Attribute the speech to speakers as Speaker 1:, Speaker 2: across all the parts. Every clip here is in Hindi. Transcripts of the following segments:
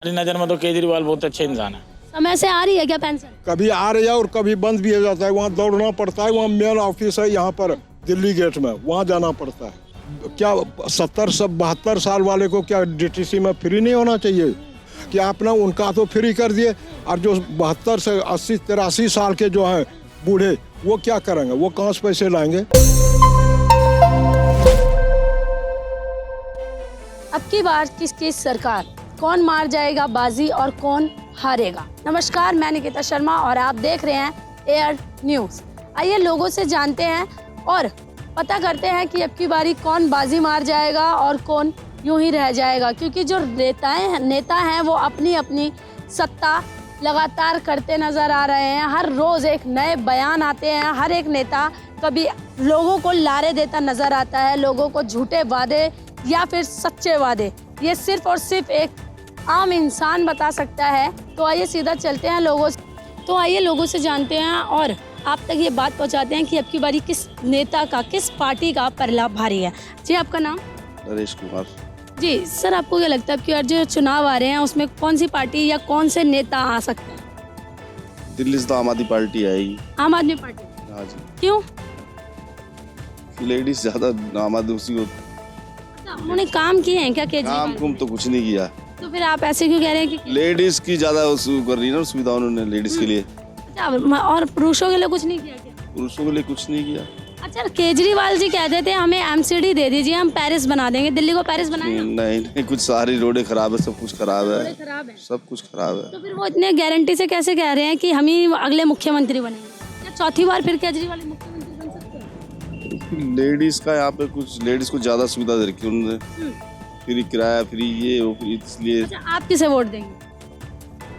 Speaker 1: मेरी नज़र में तो केजरीवाल बहुत अच्छे इंसान है।
Speaker 2: समय से आ रही है क्या पेंशन?
Speaker 3: कभी आ रही है और कभी बंद भी हो जाता है। वहाँ दौड़ना पड़ता है। वहाँ मेन ऑफिस है यहाँ पर दिल्ली गेट में, वहाँ जाना पड़ता है। क्या 70 से 72 साल वाले को क्या डीटीसी में फ्री नहीं होना चाहिए? क्या आपने उनका तो फ्री कर दिए, और जो 72 से 80 83 साल के जो हैं बूढ़े, वो क्या करेंगे? वो कहाँ से पैसे लाएंगे?
Speaker 2: अब की बार किसकी सरकार, कौन मार जाएगा बाजी और कौन हारेगा? नमस्कार, मैं निकिता शर्मा और आप देख रहे हैं एयर न्यूज़। आइए लोगों से जानते हैं और पता करते हैं कि अब की बारी कौन बाजी मार जाएगा और कौन यूं ही रह जाएगा, क्योंकि जो नेता हैं वो अपनी अपनी सत्ता लगातार करते नज़र आ रहे हैं। हर रोज़ एक नए बयान आते हैं। हर एक नेता कभी लोगों को लारे देता नज़र आता है, लोगों को झूठे वादे या फिर सच्चे वादे, ये सिर्फ और सिर्फ एक आम इंसान बता सकता है। तो आइए सीधा चलते हैं लोगों से जानते हैं और आप तक ये बात पहुंचाते हैं कि अब की बारी किस नेता का, किस पार्टी का पलड़ा भारी है। जी, आपका नाम?
Speaker 4: नरेश कुमार।
Speaker 2: जी सर, आपको क्या लगता है कि जो चुनाव आ रहे हैं उसमें कौन सी पार्टी या कौन से नेता आ सकते हैं?
Speaker 4: दिल्ली से तो आम आदमी पार्टी आएगी।
Speaker 2: आम आदमी पार्टी?
Speaker 4: हाँ जी।
Speaker 2: क्यों?
Speaker 4: लेडीज ज्यादा आम आदमी उसी को।
Speaker 2: उन्होंने काम किए हैं क्या केजरीवाल?
Speaker 4: काम तो कुछ नहीं किया।
Speaker 2: तो फिर आप ऐसे क्यों कह रहे हैं कि
Speaker 4: लेडीज की ज्यादा कर रही है ना सुविधा उन्होंने लेडीज के लिए।
Speaker 2: अच्छा, और पुरुषों के लिए कुछ नहीं किया क्या?
Speaker 4: पुरुषों के लिए कुछ नहीं किया।
Speaker 2: अच्छा, केजरीवाल जी कहते थे हमें एमसीडी दे दीजिए, हम पेरिस बना देंगे। दिल्ली को पेरिस बनाएंगे?
Speaker 4: नहीं, कुछ सारी रोडें खराब है, सब कुछ खराब है,
Speaker 2: खराब है,
Speaker 4: सब कुछ खराब है।
Speaker 2: तो फिर वो इतने गारंटी से कैसे कह रहे हैं कि हम ही अगले मुख्यमंत्री बनेंगे? क्या चौथी बार फिर केजरीवाल मुख्यमंत्री बन सकते हैं?
Speaker 4: लेडीज का यहाँ पे कुछ लेडीज को ज्यादा सुविधा दे रखी है उन्होंने। फ्री किराया, फ्री ये वो, फ्री, इसलिए।
Speaker 2: अच्छा, आप किसे वोट देंगे?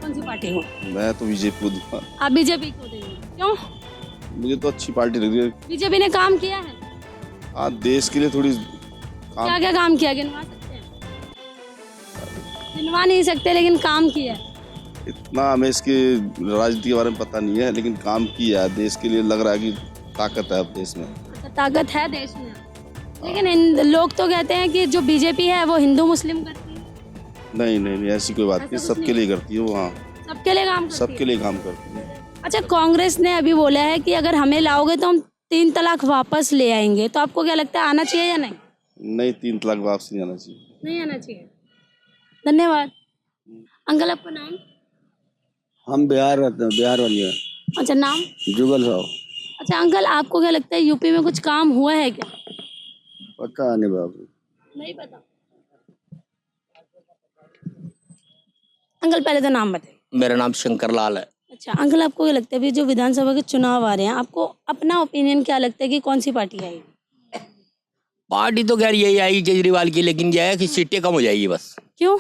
Speaker 2: कौन सी पार्टी को?
Speaker 4: मैं तो बीजेपी को दूंगा।
Speaker 2: आप बीजेपी को देंगे? क्यों?
Speaker 4: मुझे तो अच्छी पार्टी लग रही है।
Speaker 2: बीजेपी ने काम किया है?
Speaker 4: हाँ, देश के लिए थोड़ी
Speaker 2: क्या क्या काम किया, गिनवा सकते हैं? गिनवा नहीं सकते, लेकिन काम किया है।
Speaker 4: इतना हमें इसके राजनीति के बारे में पता नहीं है, लेकिन काम किया है देश के लिए। लग रहा है कि ताकत है अब देश में।
Speaker 2: अच्छा, ताकत है देश में, लेकिन लोग तो कहते हैं कि जो बीजेपी है वो हिंदू मुस्लिम करती है।
Speaker 4: नहीं, ऐसी कोई बात नहीं, सबके लिए करती है वो। हाँ,
Speaker 2: सबके लिए काम करती है?
Speaker 4: सबके लिए काम करती है।
Speaker 2: अच्छा, कांग्रेस ने अभी बोला है कि अगर हमें लाओगे तो हम 3 तलाक वापस ले आएंगे, तो आपको क्या लगता है, आना चाहिए या नहीं?
Speaker 4: नहीं, 3 तलाक वापस नहीं आना चाहिए।
Speaker 2: नहीं आना चाहिए। धन्यवाद। अंकल, आपका नाम?
Speaker 5: हम बिहार रहते हैं, बिहार वाली है।
Speaker 2: अच्छा, नाम?
Speaker 5: जुगल साहब।
Speaker 2: अच्छा अंकल, आपको क्या लगता है यूपी में कुछ काम हुआ है क्या?
Speaker 5: पता नहीं बाबू।
Speaker 2: नहीं पता। अंकल पहले तो नाम बताइए।
Speaker 6: मेरा नाम शंकर लाल है।
Speaker 2: अच्छा अंकल, आपको क्या लगता है अभी जो विधानसभा के चुनाव आ रहे हैं, आपको अपना ओपिनियन क्या लगता है कि कौन सी पार्टी आएगी?
Speaker 6: पार्टी तो खैर यही आएगी केजरीवाल की, लेकिन यह है कि सीटें कम हो जाएगी बस।
Speaker 2: क्यों?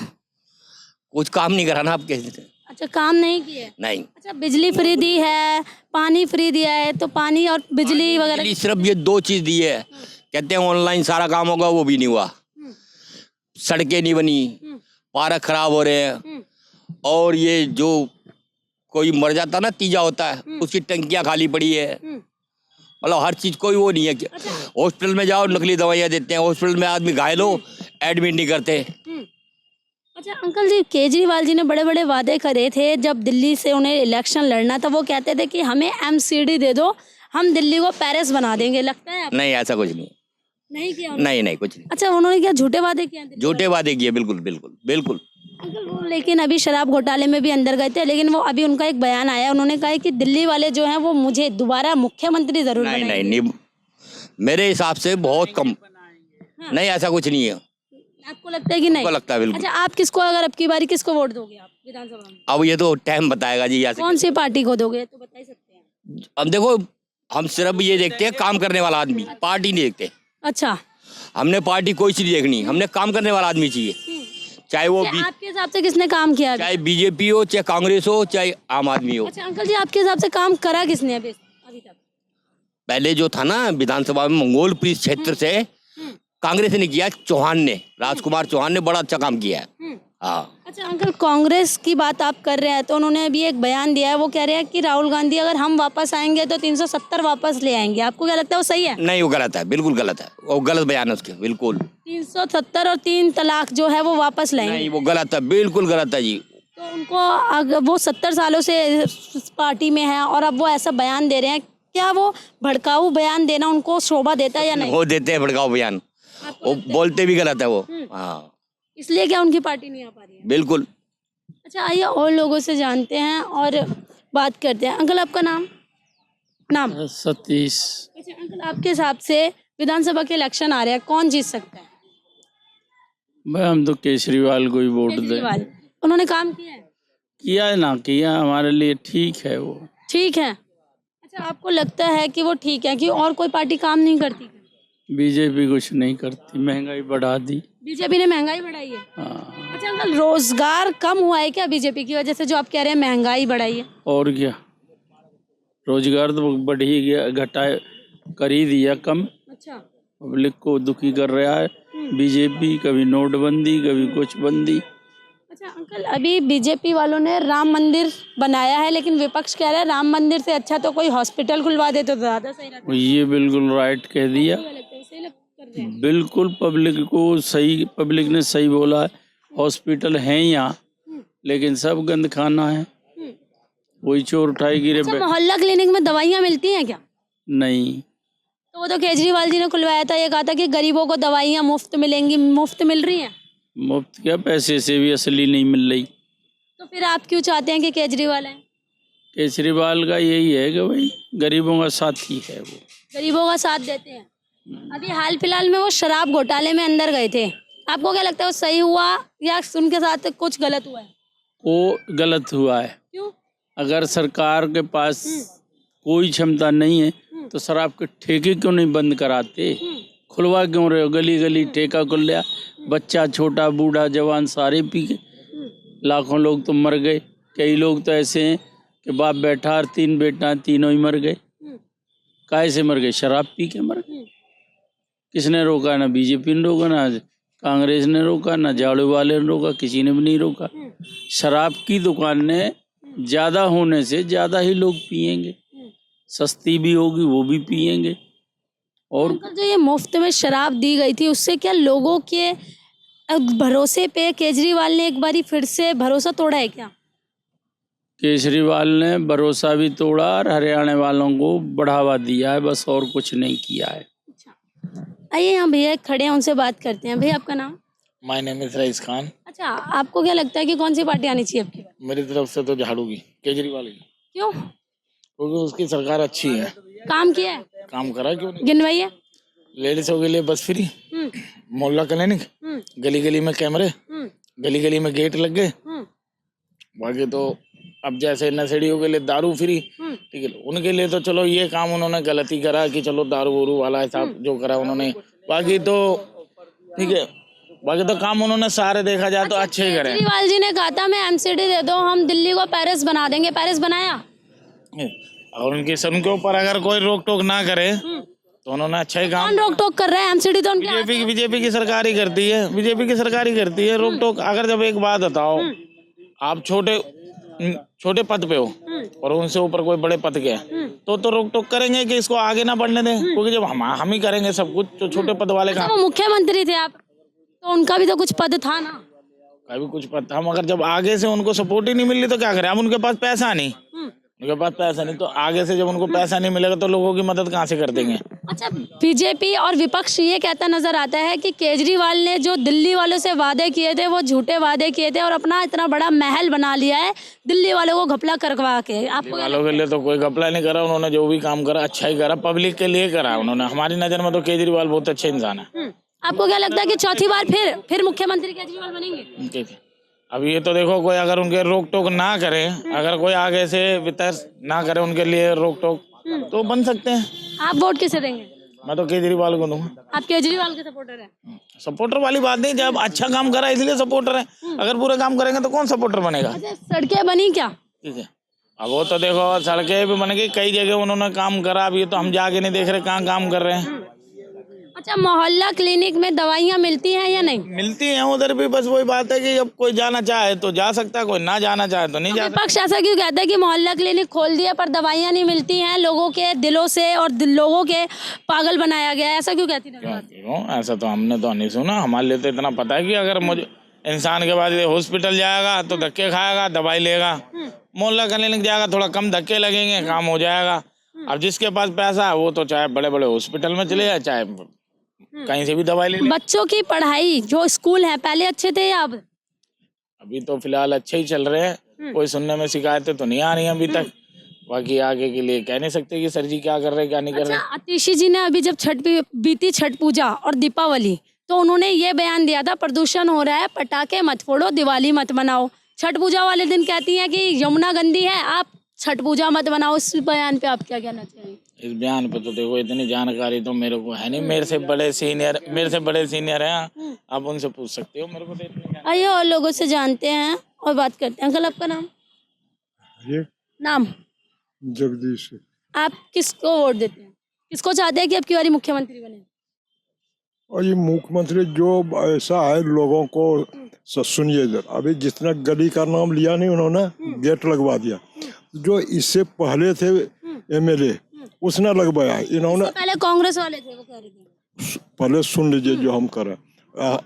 Speaker 6: कुछ काम नहीं कराना आप कहते।
Speaker 2: अच्छा, काम नहीं किए?
Speaker 6: नहीं।
Speaker 2: अच्छा, बिजली फ्री दी है, पानी फ्री दिया है, तो पानी और बिजली वगैरह
Speaker 6: सिर्फ ये 2 चीज दी है। कहते हैं ऑनलाइन सारा काम होगा, वो भी नहीं हुआ। सड़कें नहीं बनी, पार्क खराब हो रहे हैं, और ये जो कोई मर जाता ना, तीजा होता है, उसकी टंकियां खाली पड़ी है। मतलब हर चीज कोई वो नहीं है। हॉस्पिटल में जाओ, नकली दवाइयाँ देते हैं। हॉस्पिटल में आदमी घायल हो, एडमिट नहीं करते।
Speaker 2: अच्छा अंकल जी, केजरीवाल जी ने बड़े बड़े वादे करे थे जब दिल्ली से उन्हें इलेक्शन लड़ना था। वो कहते थे कि हमें एमसीडी दे दो, हम दिल्ली को पेरिस बना देंगे। लगता है आपको?
Speaker 6: नहीं, ऐसा कुछ नहीं।
Speaker 2: नहीं किया?
Speaker 6: नहीं, कुछ नहीं।
Speaker 2: अच्छा, उन्होंने क्या झूठे वादे किए?
Speaker 6: झूठे वादे किए, बिल्कुल।
Speaker 2: अंकल वो लेकिन अभी शराब घोटाले में भी अंदर गए थे, लेकिन वो अभी उनका एक बयान आया, उन्होंने कहा है कि दिल्ली वाले जो हैं वो मुझे दोबारा मुख्यमंत्री जरूर बनाएंगे।
Speaker 6: नहीं, मेरे हिसाब से बहुत कम। नहीं, ऐसा कुछ नहीं है।
Speaker 2: आपको लगता है कि नहीं?
Speaker 6: आपको लगता है? बिल्कुल।
Speaker 2: अच्छा, आप किसको, अगर अब की बारी किसको वोट दोगे आप विधानसभा में?
Speaker 6: अब ये तो टाइम बताएगा जी। ऐसे
Speaker 2: कौन सी पार्टी को दोगे तो बता ही सकते हैं?
Speaker 6: अब देखो, हम सिर्फ ये देखते हैं काम करने वाला आदमी, पार्टी नहीं देखते।
Speaker 2: अच्छा,
Speaker 6: हमने पार्टी कोई चीज देखनी, हमने काम करने वाला आदमी चाहिए। चाहे वो
Speaker 2: आपके हिसाब से किसने काम किया अभी?
Speaker 6: चाहे बीजेपी हो, चाहे कांग्रेस हो, चाहे आम आदमी हो।
Speaker 2: अच्छा अंकल जी, आपके हिसाब से काम करा किसने अभी तक?
Speaker 6: पहले जो था ना विधानसभा में मंगोलपुरी क्षेत्र से, कांग्रेस ने किया, चौहान ने, राजकुमार चौहान ने बड़ा अच्छा काम किया है। हाँ।
Speaker 2: अच्छा अंकल, कांग्रेस की बात आप कर रहे हैं तो उन्होंने अभी एक बयान दिया है, वो कह रहे हैं कि राहुल गांधी अगर हम वापस आएंगे तो 370 वापस ले आएंगे। आपको क्या लगता है वो सही है?
Speaker 6: नहीं, वो गलत है, बिल्कुल गलत है। वो गलत बयान है उसके, बिल्कुल।
Speaker 2: 370 और 3 तलाक जो है वो वापस लाएंगे?
Speaker 6: नहीं, वो गलत है, बिल्कुल गलत है जी।
Speaker 2: तो उनको वो 70 सालों से इस पार्टी में है और अब वो ऐसा बयान दे रहे हैं, क्या वो भड़काऊ बयान देना उनको शोभा देता है या नहीं?
Speaker 6: वो देते हैं भड़काऊ बयान, वो बोलते भी गलत है वो। हाँ
Speaker 2: इसलिए क्या उनकी पार्टी नहीं आ पा रही है?
Speaker 6: बिल्कुल।
Speaker 2: अच्छा आइए और लोगों से जानते हैं और बात करते हैं। अंकल आपका नाम?
Speaker 1: सतीश।
Speaker 2: अच्छा अंकल, आपके हिसाब से विधानसभा के इलेक्शन आ रहे हैं, कौन जीत सकता है?
Speaker 1: भाई हम तो केजरीवाल को ही वोट दें।
Speaker 2: केजरीवाल, उन्होंने काम किया है?
Speaker 1: किया है ना किया, हमारे लिए ठीक है वो।
Speaker 2: ठीक है। अच्छा आपको लगता है कि वो ठीक है कि और कोई पार्टी काम नहीं करती?
Speaker 1: बीजेपी कुछ नहीं करती, महंगाई बढ़ा दी।
Speaker 2: बीजेपी ने महंगाई बढ़ाई है?
Speaker 1: हाँ।
Speaker 2: अच्छा अंकल, रोजगार कम हुआ है क्या बीजेपी की वजह से, जो आप कह रहे हैं महंगाई बढ़ाई है?
Speaker 1: और क्या, रोजगार तो बढ़ ही गया, घटाए कर ही दिया कम।
Speaker 2: अच्छा।
Speaker 1: पब्लिक को दुखी कर रहा है बीजेपी, कभी नोटबंदी कभी कुछ बंदी।
Speaker 2: अच्छा अंकल, अभी बीजेपी वालों ने राम मंदिर बनाया है, लेकिन विपक्ष कह रहा है राम मंदिर से अच्छा तो कोई हॉस्पिटल खुलवा दे तो ज्यादा सही रहता
Speaker 1: ये बिल्कुल राइट कह दिया।
Speaker 2: है। सही कर रहे हैं।
Speaker 1: बिल्कुल पब्लिक को सही, पब्लिक ने सही बोला है। हॉस्पिटल है यहाँ लेकिन सब गंद खाना है, वही चोर उठाए गिरे।
Speaker 2: अच्छा मोहल्ला क्लिनिक में दवाइयाँ मिलती हैं क्या?
Speaker 1: नहीं,
Speaker 2: तो वो तो केजरीवाल जी ने खुलवाया था, ये कहा था कि गरीबों को दवाइयाँ मुफ्त मिलेंगी, मुफ्त मिल रही हैं?
Speaker 1: मुफ्त क्या, पैसे से भी असली नहीं मिल रही।
Speaker 2: तो फिर आप क्यों चाहते हैं कि केजरीवाल आए?
Speaker 1: केजरीवाल का यही है कि भाई गरीबों का साथी है वो,
Speaker 2: गरीबों का साथ देते हैं। अभी हाल फिलहाल में वो शराब घोटाले में अंदर गए थे, आपको क्या लगता है वो सही हुआ या उनके साथ कुछ गलत हुआ है?
Speaker 1: वो गलत हुआ है।
Speaker 2: क्यों?
Speaker 1: अगर सरकार के पास कोई क्षमता नहीं है तो शराब के ठेके क्यों नहीं बंद कराते, खुलवा क्यों रहे हो? गली गली ठेका खुल गया, बच्चा छोटा बूढ़ा जवान सारे पी के, लाखों लोग तो मर गए। कई लोग तो ऐसे हैं कि बाप बैठा और 3 बेटा, तीनों ही मर गए। काहे से मर गए? शराब पी के मर गए। किसने रोका? ना बीजेपी ने रोका, ना कांग्रेस ने रोका, ना झाड़ू वाले ने रोका, किसी ने भी नहीं रोका। शराब की दुकानें ज़्यादा होने से ज़्यादा ही लोग पिएंगे, सस्ती भी होगी वो भी पिएंगे। और
Speaker 2: अंकल जो ये मुफ्त में शराब दी गई थी उससे क्या लोगों के भरोसे पे केजरीवाल ने एक बारी फिर से भरोसा तोड़ा है क्या?
Speaker 1: केजरीवाल ने भरोसा भी तोड़ा और हरियाणा वालों को बढ़ावा दिया है, बस और कुछ नहीं किया है।
Speaker 2: आइए यहाँ भैया खड़े हैं, उनसे बात करते हैं। भैया आपका नाम?
Speaker 1: My name is rice Khan.
Speaker 2: अच्छा आपको क्या लगता है कि कौन सी पार्टी आनी चाहिए आपकी?
Speaker 1: मेरी तरफ से तो झाड़ू की, केजरीवाल की,
Speaker 2: क्यों?
Speaker 1: क्योंकि उसकी सरकार अच्छी है,
Speaker 2: काम किया है?
Speaker 1: काम करा क्यों नहीं।
Speaker 2: गिनवाइए।
Speaker 1: लेडीजों के लिए बस फ्री, मोहल्ला क्लिनिक, गली गली में कैमरे, गली गली में गेट लग गए। बाकी तो अब जैसे नशेड़ियों के लिए दारू फ्री, ठीक है, उनके लिए तो चलो ये काम उन्होंने गलती करा कि चलो दारू वारू वाला हिसाब जो करा उन्होंने, बाकी तो ठीक है, बाकी तो काम उन्होंने सारे देखा जाए तो अच्छे ही करे।
Speaker 2: केजरीवाल जी ने कहा था मैं एमसीडी दे दो, हम दिल्ली को पेरिस बना देंगे, पेरिस बनाया?
Speaker 1: और उनके ऊपर अगर कोई रोक टोक ना करे तो उन्होंने अच्छा ही काम।
Speaker 2: कौन रोक टोक कर रहा है? एमसीडी तो उनके
Speaker 1: बीजेपी की सरकार ही करती है, बीजेपी की सरकार ही करती है रोक टोक। अगर जब एक बात बताओ, आप छोटे पद पे हो और उनसे ऊपर कोई बड़े पद के हैं तो रोक टोक करेंगे कि इसको आगे ना बढ़ने दें, क्योंकि जब हम ही करेंगे सब कुछ तो छोटे पद वाले काम।
Speaker 2: वो मुख्यमंत्री थे आप, तो उनका भी तो कुछ पद था ना?
Speaker 1: का भी कुछ पद था, हम अगर जब आगे से उनको सपोर्ट ही नहीं मिल रही तो क्या करें? अब उनके पास पैसा नहीं, उनके पास पैसा नहीं तो आगे से जब उनको पैसा नहीं मिलेगा तो लोगों की मदद कहाँ से कर देंगे?
Speaker 2: अच्छा बीजेपी और विपक्ष ये कहता नजर आता है कि केजरीवाल ने जो दिल्ली वालों से वादे किए थे वो झूठे वादे किए थे और अपना इतना बड़ा महल बना लिया है दिल्ली वालों को घपला करवा के। आपको
Speaker 1: वालों के लिए तो कोई घपला नहीं करा, उन्होंने जो भी काम करा अच्छा ही करा, पब्लिक के लिए करा उन्होंने। हमारी नजर में तो केजरीवाल बहुत अच्छे इंसान है।
Speaker 2: आपको क्या लगता है कि चौथी बार फिर मुख्यमंत्री केजरीवाल बनेंगे?
Speaker 1: ठीक है, अब ये तो देखो कोई अगर उनके रोक टोक ना करे, अगर कोई आगे से वितर्क ना करे उनके लिए रोक टोक तो बन सकते हैं।
Speaker 2: आप वोट किसे देंगे?
Speaker 1: मैं तो केजरीवाल को दूंगा।
Speaker 2: आप केजरीवाल के सपोर्टर हैं?
Speaker 1: सपोर्टर वाली बात नहीं, जब अच्छा काम करा इसलिए सपोर्टर है, अगर पूरा काम करेंगे तो कौन सपोर्टर बनेगा?
Speaker 2: अच्छा सड़कें बनी क्या?
Speaker 1: ठीक है, अब वो तो देखो सड़कें भी बन गई, कई जगह उन्होंने काम करा, अब ये तो हम जाके नहीं देख रहे कहाँ काम कर रहे हैं।
Speaker 2: अच्छा मोहल्ला क्लिनिक में दवाइयाँ मिलती हैं या नहीं?
Speaker 1: मिलती हैं उधर भी, बस वही बात है कि अब कोई जाना चाहे तो जा सकता है, कोई ना जाना चाहे तो नहीं जा सकता।
Speaker 2: विपक्ष ऐसा क्यों कहता है कि मोहल्ला क्लिनिक खोल दिया पर दवाइयाँ नहीं मिलती हैं, लोगों के दिलों से और लोगों के पागल बनाया गया है, ऐसा क्यों कहती है?
Speaker 1: क्यों? ऐसा तो हमने तो नहीं सुना, हमारे लिए तो इतना पता है कि अगर मुझे
Speaker 7: इंसान के बाद ये हॉस्पिटल जाएगा तो धक्के खाएगा, दवाई लेगा। मोहल्ला क्लिनिक जाएगा, थोड़ा कम धक्के लगेंगे, काम हो जाएगा। अब जिसके पास पैसा है वो तो चाहे बड़े बड़े हॉस्पिटल में चले जाए, चाहे कहीं से भी दवाई ले ले।
Speaker 2: बच्चों की पढ़ाई जो स्कूल है पहले अच्छे थे या अब?
Speaker 7: अभी तो फिलहाल अच्छे ही चल रहे हैं, कोई सुनने में शिकायतें तो नहीं आ रही हैं अभी तक। बाकी आगे के लिए कह नहीं सकते कि सर जी क्या कर रहे हैं क्या नहीं कर रहे।
Speaker 2: अच्छा, आतिशी जी ने अभी जब बीती छठ पूजा और दीपावली तो उन्होंने ये बयान दिया था प्रदूषण हो रहा है, पटाखे मत फोड़ो, दिवाली मत मनाओ। छठ पूजा वाले दिन कहती हैं कि यमुना गंदी है, आप छठ पूजा मत बनाओ। इस बयान पे आप क्या कहना चाहेंगे?
Speaker 7: इस बयान पे तो देखो इतनी जानकारी तो मेरे को है नहीं, मेरे से बड़े सीनियर हैं, आप उनसे पूछ सकते हो, मेरे को तो इतनी जानकारी।
Speaker 2: आइए और लोगों से जानते हैं और बात करते हैं। अंकल आपका नाम?
Speaker 3: ये
Speaker 2: नाम?
Speaker 3: जगदीश।
Speaker 2: आप किसको वोट देते हैं? किसको चाहते हैं कि अब की बारी मुख्यमंत्री बने?
Speaker 3: और ये मुख्यमंत्री जो ऐसा है लोगों को सुनिए जरा, अभी जितना गली का नाम लिया नहीं उन्होंने, गेट लगवा दिया। जो इससे पहले थे एमएलए उसने लगवाया, इन्होंने
Speaker 2: पहले कांग्रेस वाले थे, वो कह रहे थे।
Speaker 3: पहले सुन लीजिए जो हम करें।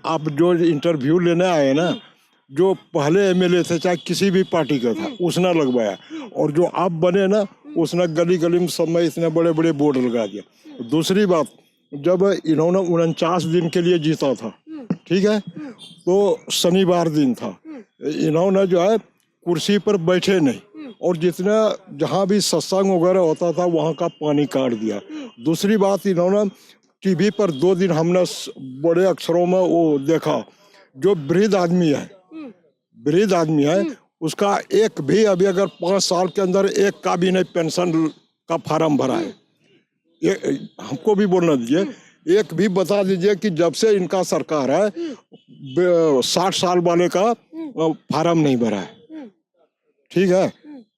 Speaker 3: आप जो इंटरव्यू लेने आए ना, जो पहले एमएलए थे चाहे किसी भी पार्टी का था उसने लगवाया, और जो आप बने ना उसने गली गली में सब में इतने बड़े बड़े बोर्ड लगा दिया। दूसरी बात, जब इन्होंने 49 दिन के लिए जीता था, ठीक है, तो शनिवार दिन था, इन्होंने जो है कुर्सी पर बैठे नहीं, और जितना जहाँ भी सत्संग वगैरह होता था वहाँ का पानी काट दिया। दूसरी बात, इन्होंने टीवी पर 2 दिन हमने बड़े अक्षरों में वो देखा, जो वृद्ध आदमी है उसका एक भी अभी अगर 5 साल के अंदर एक का भी नहीं पेंशन का फार्म भरा है। ये हमको भी बोलना दीजिए, एक भी बता दीजिए कि जब से इनका सरकार है 60 साल वाले का फार्म नहीं भरा है, ठीक है।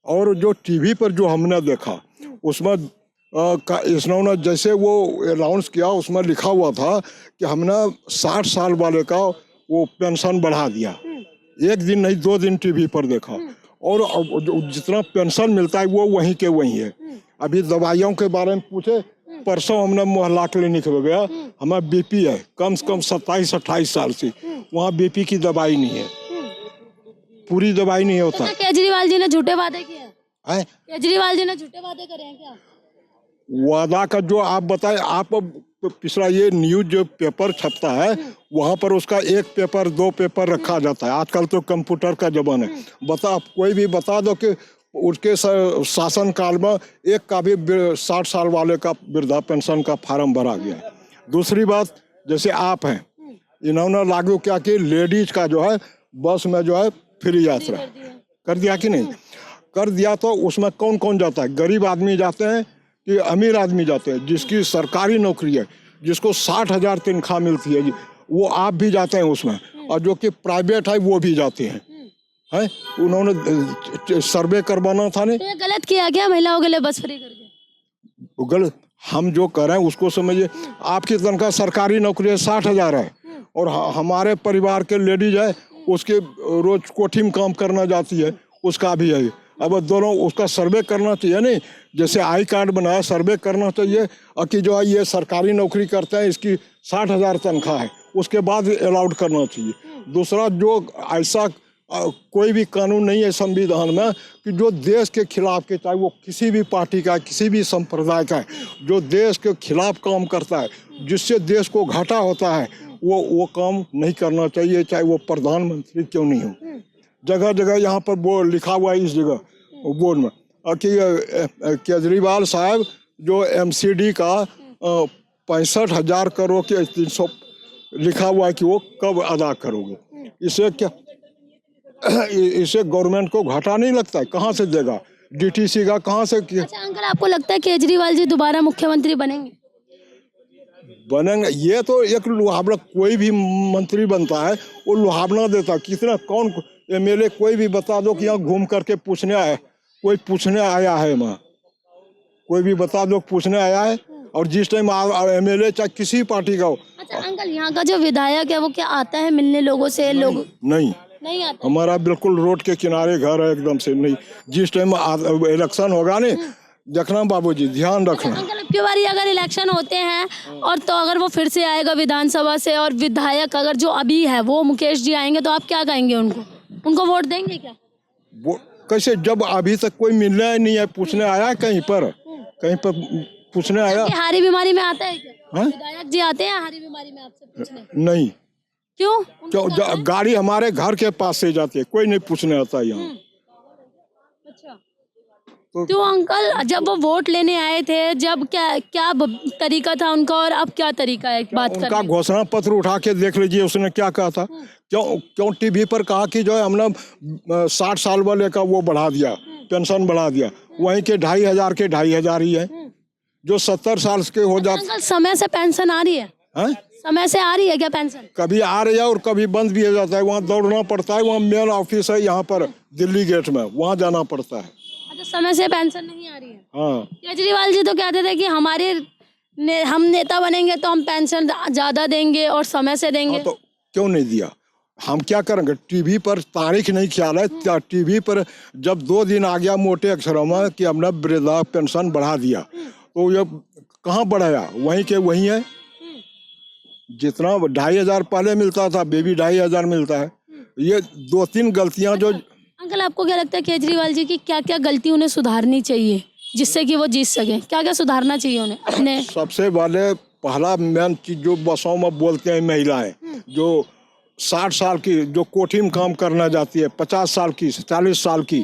Speaker 3: और जो टीवी पर जो हमने देखा उसमें इन्होंने जैसे वो अनाउंस किया उसमें लिखा हुआ था कि हमने 60 साल वाले का वो पेंशन बढ़ा दिया। एक दिन नहीं 2 दिन टीवी पर देखा, और जितना पेंशन मिलता है वो वहीं के वहीं है। अभी दवाइयों के बारे में पूछे, परसों हमने मोहल्ला क्लिनिक में गया, हमारा बीपी है कम से कम 27-28 साल से, वहाँ बीपी की दवाई नहीं है, पूरी दवाई नहीं होता।
Speaker 2: तो केजरीवाल जी ने झूठे वादे किए
Speaker 3: हैं?
Speaker 2: केजरीवाल जी ने झूठे वादे करे हैं क्या?
Speaker 3: वादा का जो आप बताए, आप पिछला ये न्यूज जो पेपर छपता है वहाँ पर उसका 1 पेपर 2 पेपर रखा जाता है। आजकल तो कंप्यूटर का जमाना है, कोई भी बता दो कि उसके शासन काल में एक का भी 60 साल वाले का वृद्धा पेंशन का फार्म भरा गया। दूसरी बात, जैसे आप हैं, इन्होंने लागू किया कि लेडीज का जो है बस में जो है फ्री यात्रा कर दिया कि नहीं कर दिया, तो उसमें कौन कौन जाता है? गरीब आदमी जाते हैं कि अमीर आदमी जाते हैं? जिसकी सरकारी नौकरी है, जिसको 60,000 तनख्वाह मिलती है, वो आप भी जाते हैं उसमें, और जो कि प्राइवेट है वो भी जाते हैं। है, उन्होंने सर्वे करवाना था नहीं।
Speaker 2: तो ये गलत किया क्या महिलाओं के लिए बस फ्री करके?
Speaker 3: गलत हम जो कर रहे हैं उसको समझिए। आपकी तनख्वाह सरकारी नौकरी है 60,000 है, और हमारे परिवार के लेडीज है उसके रोज कोठी में काम करना जाती है, उसका भी है। अब दोनों उसका सर्वे करना चाहिए नहीं, जैसे आई कार्ड बनाया सर्वे करना चाहिए कि जो है ये सरकारी नौकरी करते हैं, इसकी 60,000 तनख्वाह है, उसके बाद अलाउड करना चाहिए। दूसरा, जो ऐसा कोई भी कानून नहीं है संविधान में कि जो देश के खिलाफ के, चाहे वो किसी भी पार्टी का किसी भी संप्रदाय का है, जो देश के खिलाफ काम करता है, जिससे देश को घाटा होता है, वो काम नहीं करना चाहिए, चाहे वो प्रधानमंत्री क्यों नहीं हो। जगह जगह यहाँ पर बोर्ड लिखा हुआ है, इस जगह बोर्ड में कि केजरीवाल साहब जो एमसीडी का 65,000 करोड़ के 300 लिखा हुआ है कि वो कब अदा करोगे। इसे क्या, इसे गवर्नमेंट को घाटा नहीं लगता है? कहाँ से देगा? डीटीसी का कहाँ से किया?
Speaker 2: अच्छा अंकल, आपको लगता है केजरीवाल जी दोबारा मुख्यमंत्री बनेंगे?
Speaker 3: बनेंगे। ये तो एक लुहावना, कोई भी मंत्री बनता है वो लुहावना देता। कितना कौन एमएलए कोई भी बता दो कि यहाँ घूम करके पूछने आया, कोई पूछने आया है वहाँ, कोई भी बता दो पूछने आया है। और जिस टाइम एमएलए चाहे किसी पार्टी का हो।
Speaker 2: अच्छा अंकल, यहाँ का जो विधायक है वो क्या आता है मिलने लोगों से? लोग नहीं आता।
Speaker 3: हमारा बिल्कुल रोड के किनारे घर है, एकदम से नहीं। जिस टाइम इलेक्शन होगा नहीं, देखना बाबूजी, ध्यान रखना।
Speaker 2: अंकल अब की बारी अगर इलेक्शन होते हैं और तो अगर वो फिर से आएगा विधानसभा से और विधायक अगर जो अभी है वो मुकेश जी आएंगे तो आप क्या कहेंगे उनको वोट देंगे क्या?
Speaker 3: वो कैसे, जब अभी तक कोई मिलना ही नहीं है, पूछने आया है कहीं पर पूछने आया?
Speaker 2: ये हारी बीमारी में आता है क्या?
Speaker 3: हाँ?
Speaker 2: विधायक जी आते हैं हारी बीमारी में आपसे पूछने?
Speaker 3: नहीं।
Speaker 2: क्यों?
Speaker 3: क्यों? गाड़ी हमारे घर के पास से जाती है, कोई नहीं पूछने आता यहाँ।
Speaker 2: अच्छा तो अंकल जब वो वोट लेने आए थे, जब क्या तरीका था उनका और अब क्या तरीका है बात करने
Speaker 3: उनका घोषणा पत्र उठा के देख लीजिए, उसने क्या कहा था। क्यों टीवी पर कहा कि जो है हमने 60 साल वाले का वो बढ़ा दिया, पेंशन बढ़ा दिया, वहीं के 2500 के 2500 ही है। जो 70 साल के हो जाते।
Speaker 2: अंकल समय से पेंशन आ रही है? समय से आ रही है क्या पेंशन?
Speaker 3: कभी आ रही है और कभी बंद भी हो जाता है, वहाँ दौड़ना पड़ता है। वहाँ मेन ऑफिस है यहाँ पर दिल्ली गेट में, वहाँ जाना पड़ता है।
Speaker 2: अच्छा समय से पेंशन नहीं आ रही है?
Speaker 3: हाँ।
Speaker 2: केजरीवाल जी तो कहते थे कि हम नेता बनेंगे तो हम पेंशन ज्यादा देंगे और समय से देंगे।
Speaker 3: हाँ, तो क्यों नहीं दिया? हम क्या करेंगे? टीवी पर तारीख नहीं ख्याल है, टीवी पर जब 2 दिन आ गया मोटे अक्षरों में कि हमने वृद्धा पेंशन बढ़ा दिया, तो ये कहाँ बढ़ाया? वहीं के वहीं है। जितना 2500 पहले मिलता था, बेबी 2500 मिलता है। ये 2-3 गलतियां जो।
Speaker 2: अंकल आपको क्या लगता है केजरीवाल जी की क्या क्या गलती उन्हें सुधारनी चाहिए जिससे कि वो जीत सके? क्या क्या सुधारना चाहिए उन्हें अपने?
Speaker 3: सबसे पहला मेन चीज जो बसों में बोलते हैं महिलाएं जो 60 साल की जो कोठी में काम करना जाती है, 50 साल की, 40 साल की,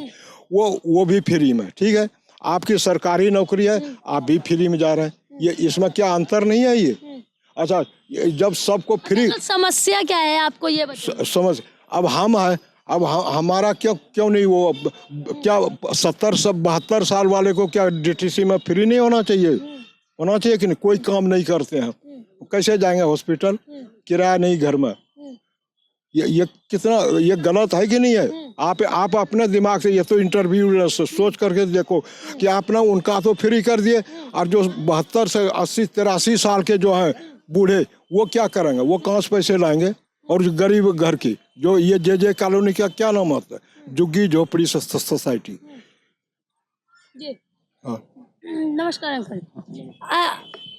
Speaker 3: वो भी फ्री में। ठीक है, आपकी सरकारी नौकरी है, आप भी फ्री में जा रहे हैं। ये इसमें क्या अंतर नहीं है ये? अच्छा, जब सबको फ्री।
Speaker 2: समस्या क्या है आपको ये बताइए।
Speaker 3: समझ, अब हम है, अब हमारा क्यों नहीं वो क्या 70 से 72 साल वाले को क्या डीटीसी में फ्री नहीं होना चाहिए? होना चाहिए कि नहीं? कोई काम नहीं करते हैं, कैसे जाएंगे हॉस्पिटल? किराया नहीं घर में। ये कितना ये गलत है कि नहीं है? आप अपने दिमाग से, ये तो इंटरव्यू सोच करके देखो कि आपने उनका तो फ्री कर दिए, और जो 72 से 80 83 साल के जो हैं बूढ़े, वो क्या करेंगे? वो कहाँ से पैसे लाएंगे? और जो गरीब घर की, जो ये जे कॉलोनी का क्या नाम होता है, झुग्गी झोपड़ी सोसाइटी। हाँ।
Speaker 2: नमस्कार अंकल।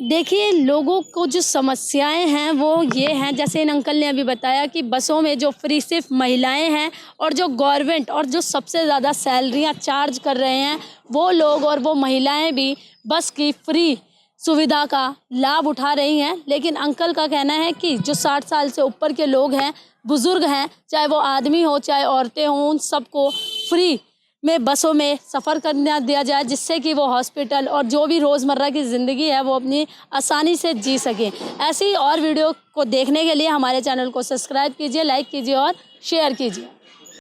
Speaker 2: देखिए लोगों को जो समस्याएं हैं वो ये हैं, जैसे इन अंकल ने अभी बताया कि बसों में जो फ्री सिर्फ महिलाएं हैं और जो गवर्नमेंट और जो सबसे ज़्यादा सैलरियां चार्ज कर रहे हैं वो लोग और वो महिलाएं भी बस की फ्री सुविधा का लाभ उठा रही हैं। लेकिन अंकल का कहना है कि जो 60 साल से ऊपर के लोग हैं, बुज़ुर्ग हैं, चाहे वो आदमी हो चाहे औरतें हों, उन सबको फ्री में बसों में सफ़र करने दिया जाए, जिससे कि वो हॉस्पिटल और जो भी रोज़मर्रा की ज़िंदगी है वो अपनी आसानी से जी सकें। ऐसी और वीडियो को देखने के लिए हमारे चैनल को सब्सक्राइब कीजिए, लाइक कीजिए और शेयर कीजिए।